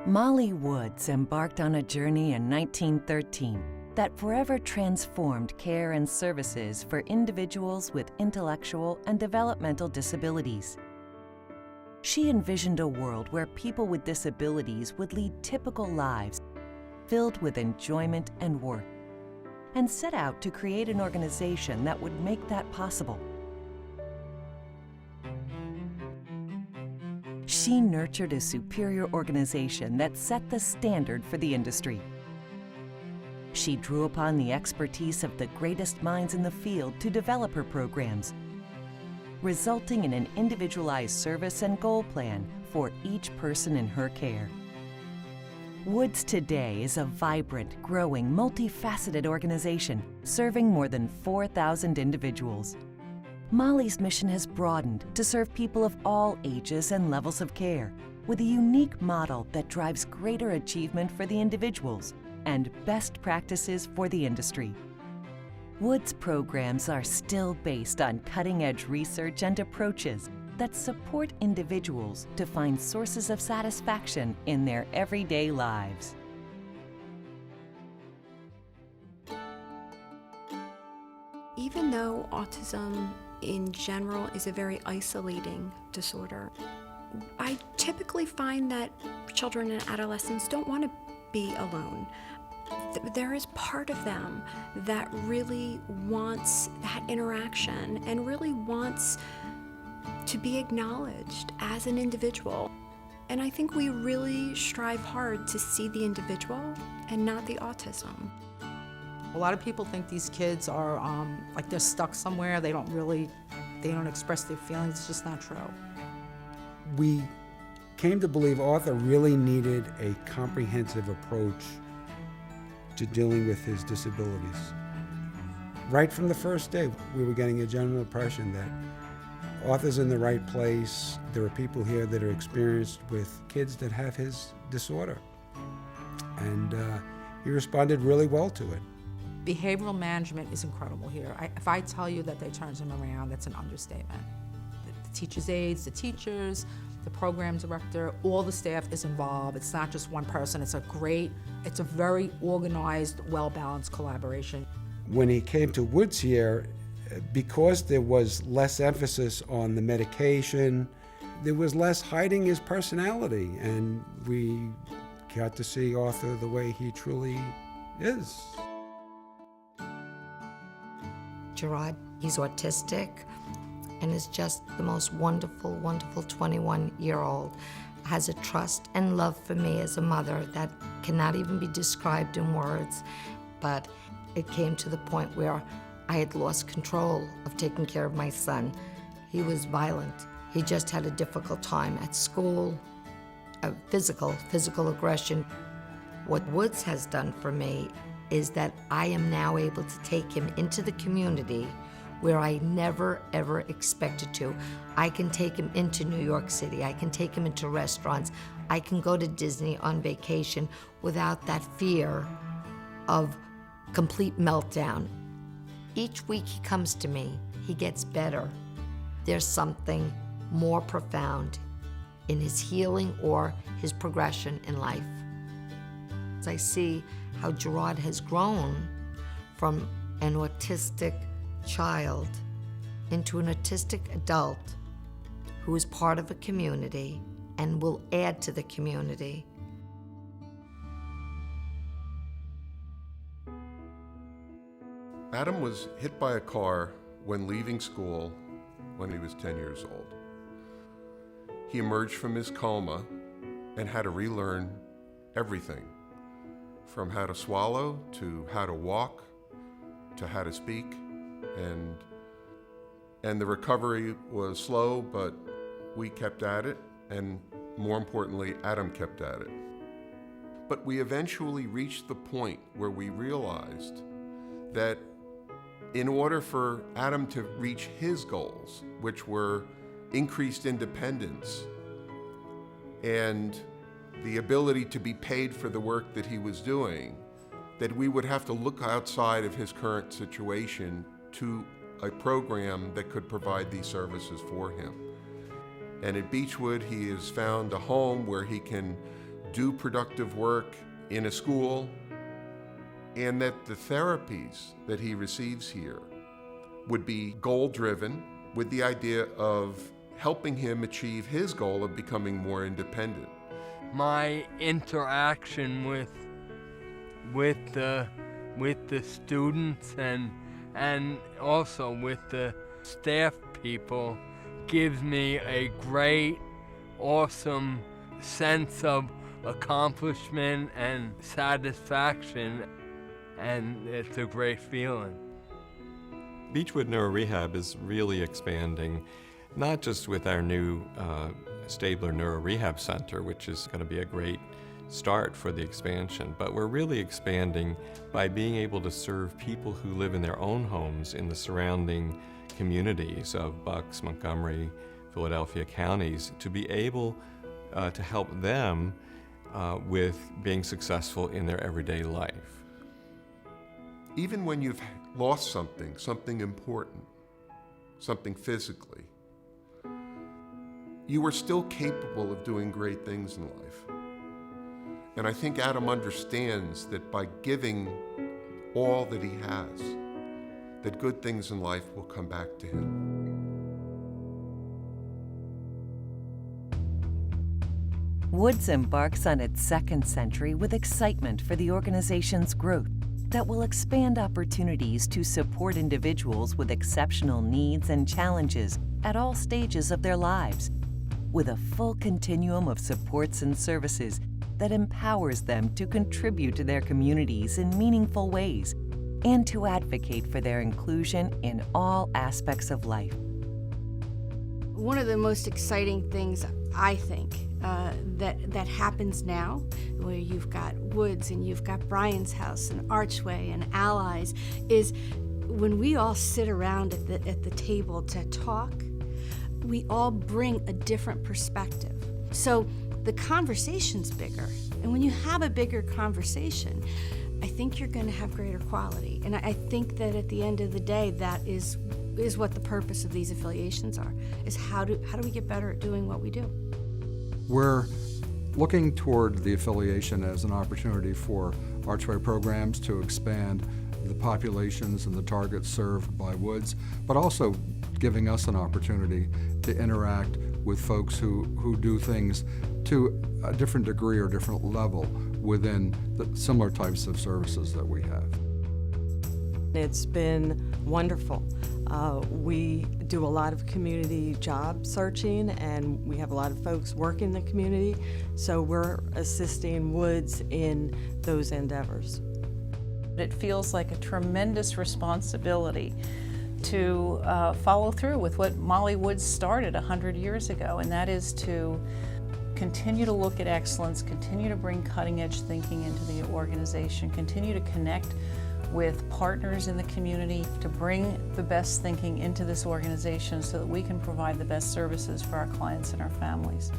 Molly Woods embarked on a journey in 1913 that forever transformed care and services for individuals with intellectual and developmental disabilities. She envisioned a world where people with disabilities would lead typical lives filled with enjoyment and work, and set out to create an organization that would make that possible. She nurtured a superior organization that set the standard for the industry. She drew upon the expertise of the greatest minds in the field to develop her programs, resulting in an individualized service and goal plan for each person in her care. Woods today is a vibrant, growing, multifaceted organization serving more than 4,000 individuals. Molly's mission has broadened to serve people of all ages and levels of care, with a unique model that drives greater achievement for the individuals and best practices for the industry. Woods' programs are still based on cutting-edge research and approaches that support individuals to find sources of satisfaction in their everyday lives. Even though autism in general is a very isolating disorder, I typically find that children and adolescents don't want to be alone. There is part of them that really wants that interaction and really wants to be acknowledged as an individual. And I think we really strive hard to see the individual and not the autism. A lot of people think these kids are like they're stuck somewhere. They don't express their feelings. It's just not true. We came to believe Arthur really needed a comprehensive approach to dealing with his disabilities. Right from the first day, we were getting a general impression that Arthur's in the right place. There are people here that are experienced with kids that have his disorder. And he responded really well to it. Behavioral management is incredible here. If I tell you that they turned him around, that's an understatement. The teachers' aides, the teachers, the program director, all the staff is involved. It's not just one person. It's a very organized, well-balanced collaboration. When he came to Woods here, because there was less emphasis on the medication, there was less hiding his personality, and we got to see Arthur the way he truly is. Gerard, he's autistic and is just the most wonderful, wonderful 21-year-old. Has a trust and love for me as a mother that cannot even be described in words. But it came to the point where I had lost control of taking care of my son. He was violent. He just had a difficult time at school, physical aggression. What Woods has done for me is that I am now able to take him into the community where I never, ever expected to. I can take him into New York City. I can take him into restaurants. I can go to Disney on vacation without that fear of complete meltdown. Each week he comes to me, he gets better. There's something more profound in his healing or his progression in life. As I see how Gerard has grown from an autistic child into an autistic adult who is part of a community and will add to the community. Adam was hit by a car when leaving school when he was 10 years old. He emerged from his coma and had to relearn everything, from how to swallow, to how to walk, to how to speak, and the recovery was slow, but we kept at it, and more importantly, Adam kept at it. But we eventually reached the point where we realized that in order for Adam to reach his goals, which were increased independence and the ability to be paid for the work that he was doing, that we would have to look outside of his current situation to a program that could provide these services for him. And at Beechwood, he has found a home where he can do productive work in a school, and that the therapies that he receives here would be goal-driven with the idea of helping him achieve his goal of becoming more independent. My interaction with the students and also with the staff people gives me a great, awesome sense of accomplishment and satisfaction, and it's a great feeling. Beechwood Neurorehab is really expanding, not just with our new Stabler Neurorehab Center, which is going to be a great start for the expansion, but we're really expanding by being able to serve people who live in their own homes in the surrounding communities of Bucks, Montgomery, Philadelphia counties, to be able to help them with being successful in their everyday life. Even when you've lost something important, something physically, you are still capable of doing great things in life. And I think Adam understands that by giving all that he has, that good things in life will come back to him. Woods embarks on its second century with excitement for the organization's growth that will expand opportunities to support individuals with exceptional needs and challenges at all stages of their lives, with a full continuum of supports and services that empowers them to contribute to their communities in meaningful ways and to advocate for their inclusion in all aspects of life. One of the most exciting things, I think, that happens now, where you've got Woods and you've got Brian's House and Archway and Allies, is when we all sit around at the table to talk, we all bring a different perspective. So the conversation's bigger, and when you have a bigger conversation, I think you're going to have greater quality. And I think that at the end of the day, that is what the purpose of these affiliations are, is how do we get better at doing what we do. We're looking toward the affiliation as an opportunity for Archway programs to expand the populations and the targets served by Woods, but also giving us an opportunity to interact with folks who do things to a different degree or different level within the similar types of services that we have. It's been wonderful. We do a lot of community job searching, and we have a lot of folks work in the community, so we're assisting Woods in those endeavors. It feels like a tremendous responsibility to follow through with what Molly Woods started 100 years ago, and that is to continue to look at excellence, continue to bring cutting-edge thinking into the organization, continue to connect with partners in the community to bring the best thinking into this organization so that we can provide the best services for our clients and our families.